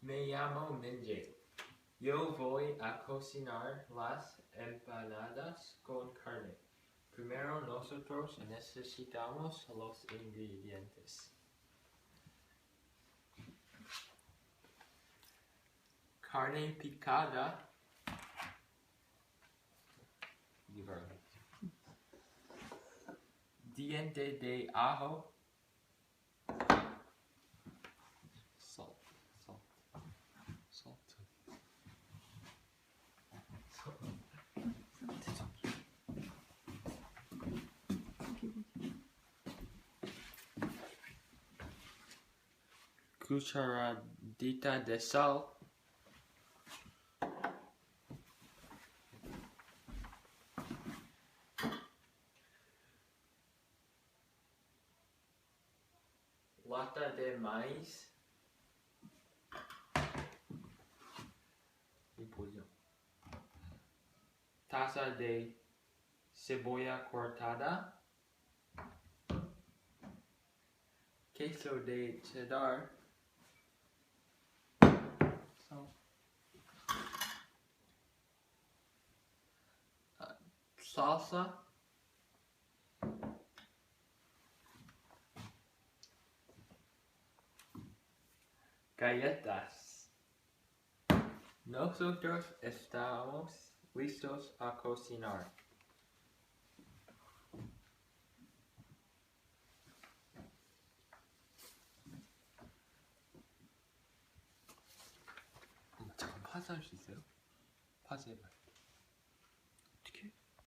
Me llamo Minji. Yo voy a cocinar las empanadas con carne. Primero nosotros necesitamos los ingredientes. Carne picada. Diente de ajo. Salt. Cucharadita de sal. Lata de maíz. Taza de cebolla cortada. Queso de cheddar. Salsa. Galletas. Nosotros estamos listos a cocinar. 잠깐 파스할 수 있어요? 파스 해봐요.